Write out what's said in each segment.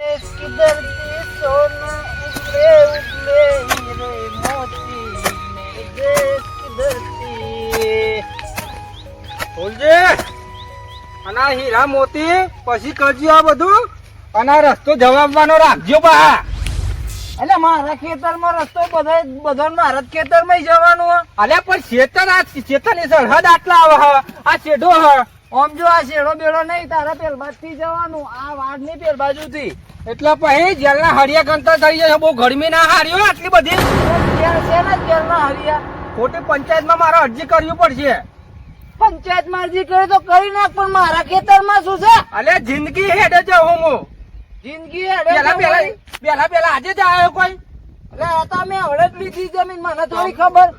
की धरती सोना उगले उगले हीरे मोती मेरे देश की धरती। બોલજે અને હીરા મોતી પછી કરજો આ બધું અને આ રસ્તો જવાબવાનો રાખજો બા. એટલે મારા ખેતરમાં રસ્તો બધા મારા ખેતરમાં જવાનું. અલ્યા પણ શેતર આ શેતરની સરહદ આટલા આવે હ આ શેઢો હ આમ જો આ શેડો બેડો નહીં તારા પેલ બાજુથી જવાનું આ વાડ ની પેલ બાજુથી. એટલે પછી જેલના હરિયા ગણતર થઈ જશે. બહુ ગરમી ના હાર્યો આટલી બધી છે ને જેલના હરિયા. ખોટી પંચાયતમાં મારે અરજી કરવી પડશે. પંચાયતમાં અરજી કરે તો કરી નાખ પણ મારા ખેતરમાં શું છે? અલ્યા જિંદગી હેડે છે હું જિંદગી હેડે પેલા આજે જ આવ્યો કોઈ. એટલે આ તો અમે હવડે જ લીધી જમીન મને થોડી ખબર.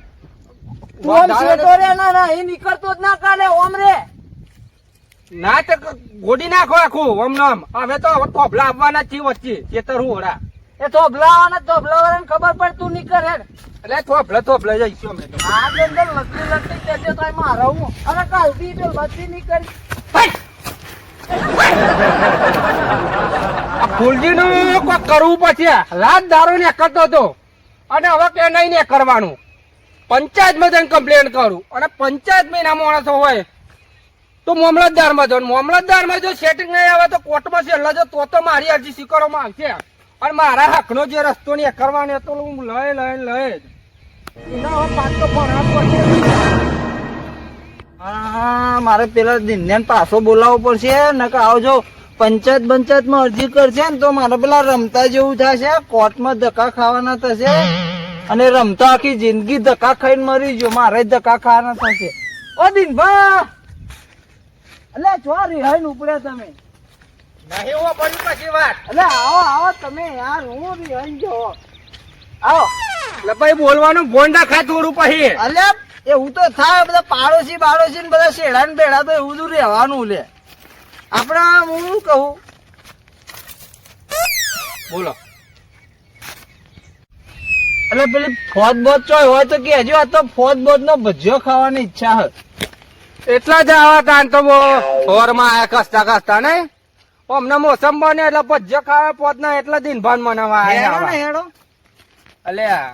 તું આમ શેઠો રે ના એ નીકળતો જ ના કાલે ઓમ રે. ના તો ગોડી નાખો આખું આમ નામ. હવે તો થોભલા આપવાના છે વચ્ચે ખેતર હું હોરા. એ થોભલાવાળાને ખબર પડે તું નીકળ હેડ. એટલે થોભલે જઈશું અમે તો. આ અંદર લટકી જજો તો મારા હું અને કાલથી પેલ બચી નીકળી. ફૂલજી નું કોઈ કરવું પછી રાત દારૂ ને કરતો હતો અને હવે કે નહીં ને કરવાનું. પંચાયતમાં જઈને કમ્પ્લેન કરું અને પંચાયતમાં ના માણસો હોય તો મામલતદારમાં જો મામલતદારમાં જો સેટિંગ નહીં આવે તો કોર્ટમાં છેલ્લા જો તો મારી અરજી સ્વીકારો માંગશે અને મારા હકનો જે રસ્તો ને કરવાનો તો હું લઈ જ. હા મારે પેલા દિન્યાને પાછો બોલાવવો પડશે નકર આવજો પંચાયત માં અરજી કરશે ને તો મારે પેલા રમતા જેવું થશે. કોર્ટમાં ધક્કા ખાવાના થશે અને રમતા આખી જિંદગી ધક્કા ખાઈને મરી ગયો. મારે ધક્કા ખાવાના થશે. ઓ દિનભા એટલે જો રિહાઈને ઉપડ્યા તમે. નહીં હો પડી પછી વાત. એટલે આવો તમે યાર હું રિહાઈને જવો આવો. એટલે ભાઈ બોલવાનું ફોન રાખા થોડું પછી. અલ્યા એવું તો થાય બધા પાડોશી ને બધા શેડા ને બેડા તો એવું તો રહેવાનું લે. આપડે હું કહું બોલો. એટલે પેલી ફોજ બોજ ચોય હોય તો કે હજુ આ તો ફોજ બોજ નો ભજીયો ખાવાની ઈચ્છા હોય. એટલા જ આવા તાન તો હોરમાં આયા કસતા નહીં. અમને મોસમ બને એટલે ભજીયો ખાવા પોત ના એટલા દિન ભાન મનાવા હેડો અલ્યા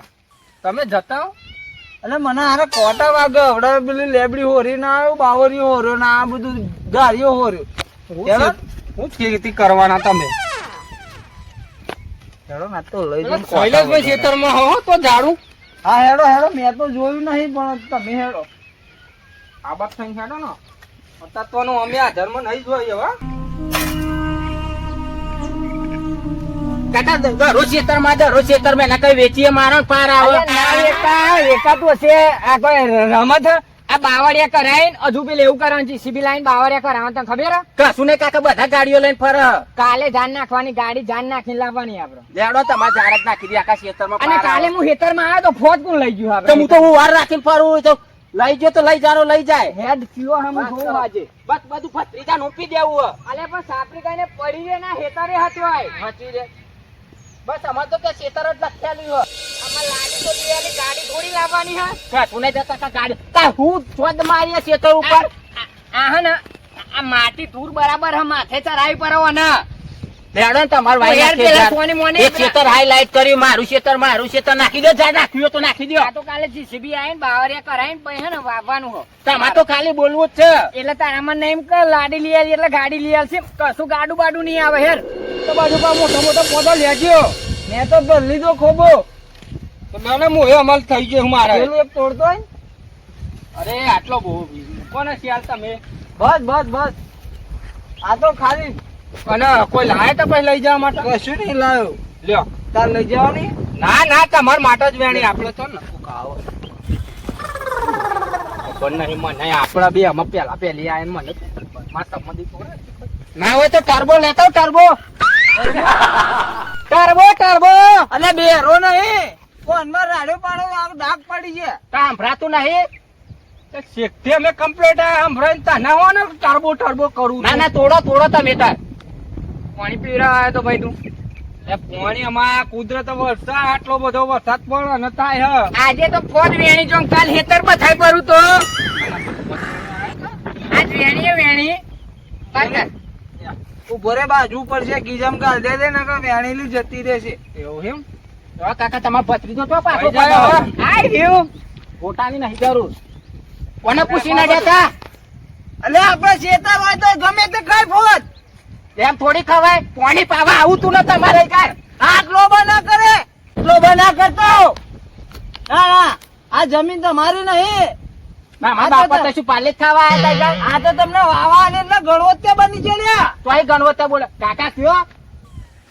તમે જતા હો. એટલે મને હારે કોટા વાગે હવડે પેલી લેબડી હોરી ના આવ્યું બાવરીઓ હોર્યો ના આ બધું ગાડીઓ હોર્યો. હું ખેતી કરવાના તમે હેડો ના તો લઈ જઈને શૈલેષભાઈ ખેતરમાં હો તો ઝાડું. હા હેડો મેં તો જોયું નહીં પણ તમે હેડો. આ બાત થઈ હેડો ને અત્યારે તો અમે આ ધર્મ નહીં જોઈએ હો. દરો ખેતર માં કઈ વેચીએ મારો પાર આવે એકાતું હશે આ કોઈ રમત. આ બાવળિયા કરાય હજુ પેલું એવું કરવાનું જીસીબી લાઈન બાવળિયા કરાવવાનું તને ખબર કશું ને કાકા બધા ગાડીઓ લઈને ફરે. કાલે જાન નાખવાની ગાડી જાન નાખીને લાવવાની આપડે. લેડો તમારે ઝાડ જ નાખી દે આખા ખેતરમાં. અને કાલે હું ખેતર માં આવ્યો તો ફોજ કોણ લઈ ગયું તો હું તો હું વાર રાખીને ફરું તો લઈ ગયો તો લઈ જાનો લઈ જાય. હેડ થયો હમ જોઉં આજે બસ બધું ભત્રીજા નોપી દેવું. અલે પણ સાપરી કઈને પડી રે ના હેતરે હતવાય હાચી રે. બસ અમાર તો કે ખેતર જ લખ્યાલું હો. અમાર લાડી તો લેવાની ગાડી થોડી લાવવાની હે. કાઠું નહીં જતા કા ગાડી તા હું છોડ મારી ખેતર ઉપર આ હે ને આ માટી દૂર બરાબર હે માથે ચરાવી પરવો ને લેડો ને તમાર વાઈ યાર પેલા સોની મોને એક ખેતર હાઈલાઈટ કરી મારું ખેતર નાખી દો. જા નાખ્યું તો નાખી દો. આ તો કાલે જીસીબી આવીને બાવરિયા કરાવીને પછી હે ને વાવવાનું હો. તમારે તો ખાલી બોલવું જ છે. એટલે તારામાં નહીં કે લાડી લઈ આવી એટલે ગાડી લઈ આવશે કશું ગાડું બાડું નહીં આવે હેર. તો બાજુ પર મોટો પોદો લેજો. મેં તો ભર લીધો ખોબો. તો મને મોહે અમલ થઈ ગયો હું મારા. પેલું એક તોડતો હોય. અરે આટલો બહુ કોને શિયાળ તમે. બસ આ તો ખાલી અને કોઈ લાવે તો પછી લઈ જવા માટે કશું નહીં લાવ્યો. લ્યો તાર લઈ જવાની. ના તમાર માટે જ વેણી આપડે તો ને ખબર નહીં મને આપડા બે અમે પેલી આય મને ના હોય તો ટર્બો લેતો ટર્બો અને બેરો નહીં ફોનમાં રાડ્યો પાડો ડાક પડી છે. સાંભળાતું નહીં શેઠી અમે કમ્પ્લીટ સંભળાઈને તાના હો ને ટર્બો કરું. ના તોડો તમે તાર પાણી પીવડા આવ્યો તો ભાઈ તું પાણી અમારા કુદરત વરસાદ આટલો બધો વરસાદ પડે અને થાય હ. આજે તો ફોન વેણી જો કાલ હેતર બથાઈ કરું તો આજ વેણી ઉભો રે બાજુ પડશે ગીજમ ગાલ દે ને કે વેણેલી જતી રહેશે. એવું એમ તો કાકા તમારો ભત્રીજો તો પાછો આઈ જાય હવે. આઈ ગયો પોતાની નહીં જરૂર કોને પૂછીને જતા એટલે આપણે શેતર હોય તો ગમે તે ખાઈ ફોજ. એમ થોડી ખવાય પાણી પાવા આવું તું ને તમારે કાંઈ. હાથ લોભા ના કરે, લોભા ના કરતો. ના ના, આ જમીન તમારી નહીં. મામા આ તો બાપા ત- તો શું પાલે જ ખાવા આયા તા યાર? આ તો તમને વાવા અને એટલે ગણવત્તા બની છે લ્યા. તો અહીં ગણવત્તા બોલે કાકા કયો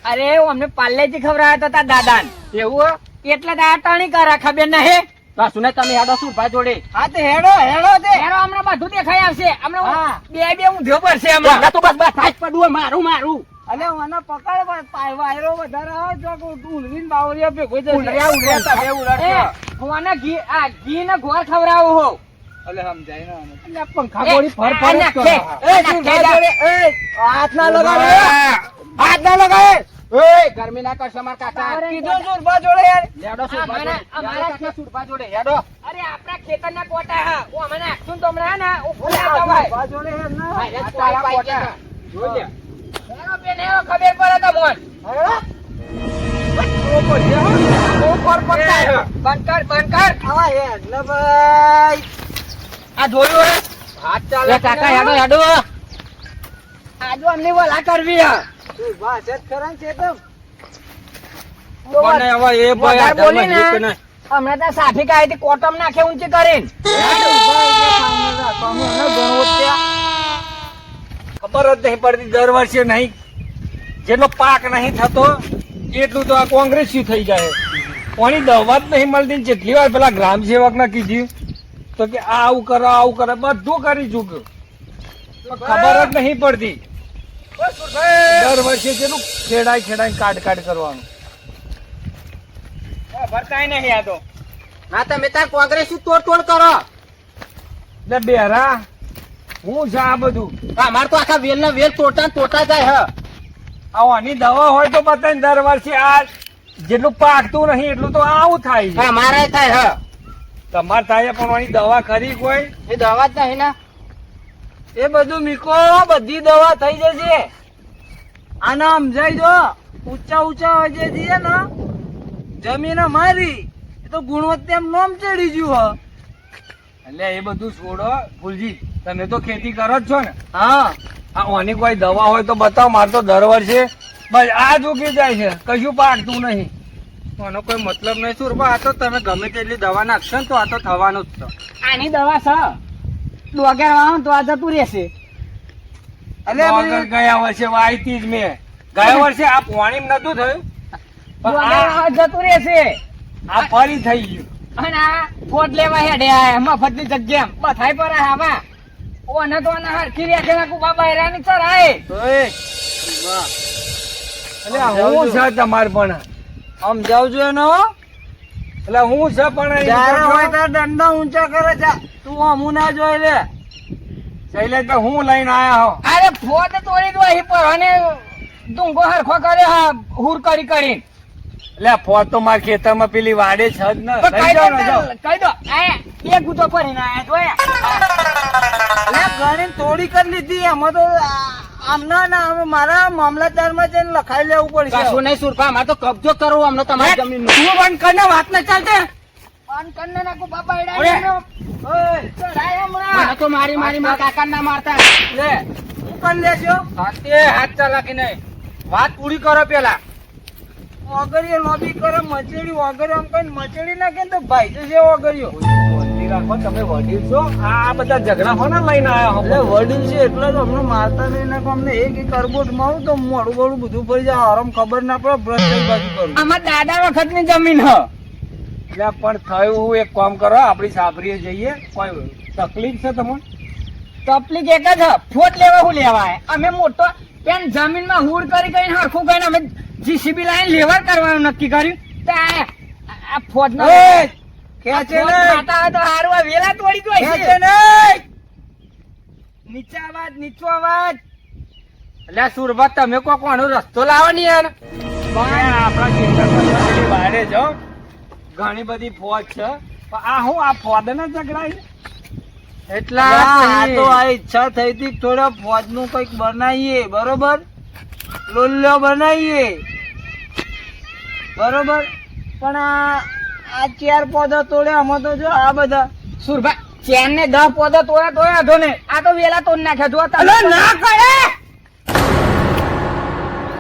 અરે અમને પાલ્લેથી ખવડાવ્યા હતા દાદા એવું એટલે તો આ ટાણી કરા ખબર નહીં બસ ને તમે હેડો સુરભા જોડે હા તે હેડો હેડો તે. હેડો હમણાં બધું દેખાઈ આવશે હમણાં હા. બે ઊંધો પડશે હમણાં તો બસ થાય જ પડવું મારું મારું અલે મને પકડ વાયરો વધારે આવે તો ઉલવીને બાવરિયા ભેગો જશે. ઉલર્યા, ઉલર્યા, તમે ઉલર્યા. કોને ઘી ને ગોળ ખવડાવું હો અલે સમજાય ને આને. એટલે પંખા ગોળી ફર ફર જ નાખે. કરે. એ સુરભા જોડે, એ હાથ ના લગાવે, હાથ ના લગાવે. ઓય ગરમી ના કરશો મારા કાકા કીધું સુરભા જોડે યાર. હેડો સુરભા જોડે. અમારા હેડો સુરભા જોડે હેડો અરે આપણા ખેતરના કોટા હા ઓ મને આખું તો હમણાં ને ઉભો રહેતા હોય સુરભા જોડે એમ ના. હાય, રે, તારા તારા કોટા. કોટા. જોઈ લે. હેડો બેન, હેડો, ખબર પડે તો મોન બંધ કર આવા હેડ ને ભાઈ. આ જોયું હે? હાથ ચાલે એ કાકા હેડો હેડો આજુ અમને વલા કરવી હે સુરભા છે જ ખરા ને ચેતમ. પણ હવે એ ભાઈ આ વધારે બોલી ને. ધર્મ જીત નહીં. હમણાં ત્યાં સાથી કાંઈ કોટમ નાખે ઊંચી કરીને સુરભા એટલે સામે રાખવાનું અને ગણવત્તા. ખબર જ નહીં પડતી દર વર્ષે નહીં જેટલો પાક નહીં થતો એટલું તો આ કોંગ્રેસ થઈ જાય કોની દવા જ નહીં મળતી ને જેટલી વાર પેલા ગ્રામ સેવક ને કીધું તો કે આ આવું કરો આવું કરો બધું કરી ચૂક્યું ખબર જ નહીં પડતી દર વર્ષે જેટલું ખેડાઈ કાઢ કરવાનું ભરતાય નહીં આ તો ના તમે તાર કોંગ્રેસ તોડ કરો એટલે બેરા હું છે આ બધું અમાર તો આખા વેલ ના વેલ તોટા જાય હ આની દવા હોય તો બતાવીને દર વર્ષે આ જેટલું પાકતું નહીં એટલું તો આવું થાય છે અમારે થાય હ તમારે થાય પણ આની દવા ખરી કોઈ એ દવા જ નહીં ને એ બધું મીકો બધી દવા થઈ જશે. આને સમજાઈ દો. ઊંચા હોય જે છે ને જમીન અમારી એ તો ગુણવત્તા એમ નોમ ચડી ગયું હ. એટલે એ બધું છોડો ફૂલજી તમે તો ખેતી કરો જ છો ને હા આ ઓની કોઈ દવા હોય તો બતાવો મારે તો દર વર્ષે બસ આ જ ઉગી જાય છે કશું પાકતું નહીં આનો કોઈ મતલબ નહીં સુરભા. આ તો તમે ગમે તેટલી દવા નાખશો ને તો આ તો થવાનું જ છે. આની દવા છે ડોગર વાવ તો આ જતું રહેશે વગર ગયા વર્ષે વાયતી જ મેં ગયા વર્ષે આ પાણી નતું થયું પણ ડોગર આ વાવ જતું રહેશે આ ફરી થઈ ગયું અને આ ફોટ લેવા હેડે મફતની જગ્યા બધાય પર આવા ઓને તો આને હરખી રહેશે ને કુબા બૈરાની ચરાય ઓય, એટલે હું છે તમારે પણ સમજાવજો એનો. એટલે હું છે પણ જ્યારે હોય ત્યારે દંડા ઊંચા કરે છે. તું અમુ ના જોઈ લે. શૈલેષભાઈ હું લઈને આયા હો અરે ફોટ તોડી દો અહીં પર અને ડુંગો હરખો કરે હા હુર કરીને એટલે ફોટ તો મારા ખેતરમાં પેલી વાડે છે જ ને તો લઈ જાઓ ને જાઓ. કહી દો એક ગુતો ભરીને આયા જોયા લે ગણીને થોડી કરી લીધી. એમાં તો આમના ના હવે મારા મામલતદારમાં જઈને લખાઈ લેવું પડશે. કશું નહીં સુરભા અમારે તો કબજો કરવો અમને તમારી જમીન નો તું બંધ કરીને વાત ન ચાલતે ફોન કરીને નાખો બાપા એડા ઓય. એનો. ઓય, ચડાય હમણાં. મને તો મારી મારા કાકા ના મારતા લે હું કરી લેજો. શાંતિ હાથ ચલાકી નહીં વાત પૂરી કરો પેલા ઓગળીઓ લોબી કરે મચેડી ઓગળ્યો આમ કઈ મચેડી નાખે ને તો ભાઈ જશે ઓગળ્યો. વડીલ રાખો તમે વડીલ છો આ બધા ઝઘડા કોને લઈને આયા એટલે હો વડીલ છે એટલે તો અમને મારતા નહીં નાખો. અમને એક અરબોટ મારું તો મોડું બોડું બધું પડી જાય. આરામ ખબર ના પડે બ્રશ થઈ બાજુ કરું. અમાર દાદા વખત ની જમીન હ એટલે પણ થયું એક કામ કરો આપડી સાબરીએ જઈએ કોઈ તકલીફ છે તમને તકલીફ એક જ હ. ફોટ લેવા હું લેવાય અમે મોટો પેન જમીન માં હુડ કરી હરખું કરીને અમે જીસીબી લાઈન લેવર કરવાનું નક્કી કર્યું તો આ ફોટ નો એ, ખેંચે નહીં. તો હારું આ વેલા તોડી દો ખેંચે નહીં. નીચે અવાજ નીચો અવાજ એટલે સુરભા તમે કોઈ કોનો રસ્તો લાવો ને યાર આપણા ખેતરમાં પેલી વાડે જાઓ ઘણી બધી ફોજ છે પણ આ હું આ ફોદ ને ઝઘડાય આ તો આ ઈચ્છા થઈ હતી થોડા ફોજ નું કઈક બનાવીએ બરોબર. લોલ્યો બનાવીએ બરોબર, પણ આ 4 પોદા તોડ્યા આમાં તો જો આ બધા સુરભા ચેન ને 10 પોદા તોડ્યા હતો ને, આ તો વેલા તોડ નાખ્યા જો તમે. અલે ના કરે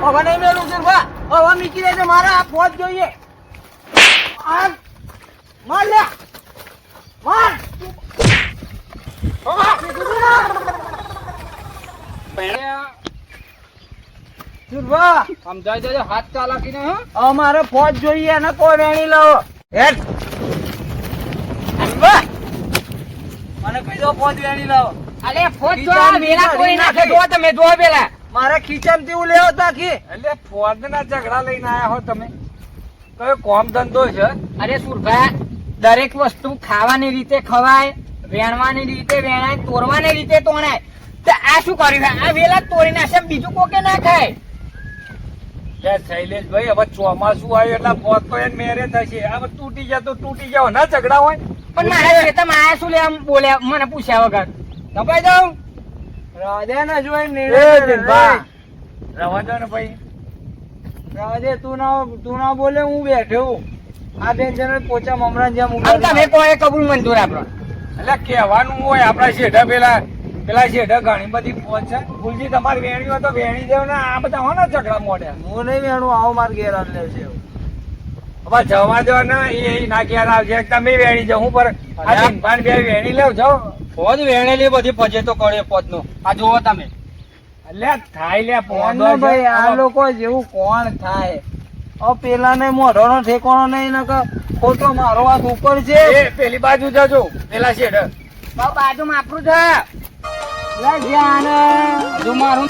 હવે નહીં મેલું છે ભા, હવે મીકી દે છે, મારે આ પોત જોઈએ. આ માર લે, માર. સુરભા, સમજાઈ દેજો હાથ ચાલાકી ને. હવે મારે પોત જોઈએ અને કોઈ વેણી લાવો. હેડ. સુરભા, મને કહી દો પોત વેણી લાવો. અલે ફોટ જો આ વેલા તોડી નાખ્યા જો તમે જો પેલા. મારે ખીચામાં તેવું લેવો તાકી. એટલે ફોજના ઝઘડા લઈને આયા હો તમે. કયો કોમ ધંધો છે? અરે સુરભા, દરેક વસ્તુ ખાવાની રીતે ખવાય, વેણવાની રીતે વેણાય, તોડવાની રીતે તોડાય. તો આ શું કર્યું? આ વેલા જ તોડી નાખશે, બીજું કોકે ના ખાય. શૈલેષભાઈ, હવે ચોમાસું આવ્યું એટલે ફોજ તો એને મેરે થશે. હવે તૂટી જાય તો તૂટી જાવ, ના ઝઘડા હોય. પણ મારા ખેતરમાં આયા શું લે આમ બોલ્યા મને પૂછ્યા વગર? દબાઈ જાઉં. રાધે ને જોઈ એ નિર્ણય દિલભા, રવા દો ને ભાઈ. રાધે તું ના બોલે, હું બેઠો હું. આ બેન જણ પોચા મમરા જેમ આમ તમે કોઈ કબૂલ મંજૂર આપણો. એટલે કહેવાનું હોય આપડા શેઠા પેલા શેઠા ઘણી બધી ફોજ છે. ભૂલજી તમારી વેણી હોય તો વેણી દેવ ને આ બધા હો ને ઝઘડા મોડ્યા. હું નહીં વેણું, આવો માર ઘેર આલ લેશે. હવે જવા દો ને, એ ના ઘેર આવશે. તમે વેણી જાઓ, હું પર આ દિનભાન બે વેણી લેવ જાઓ. ફોજ વેણેલી બધી ફજે તો કરે ફોજ નો. આ જોવો તમે. એટલે થાય લે કોણ ભાઈ, આ લોકો જેવું કોણ થાય? પેલા ને મોઢો નો ઠેકાણો નહીં, નકર ખોટો મારો હાથ ઉપર છે. એ પેલી બાજુ જજો, પેલા શેઠ બાજુમાં આપણું છે. લે જ્યાં ને. હજુ મારું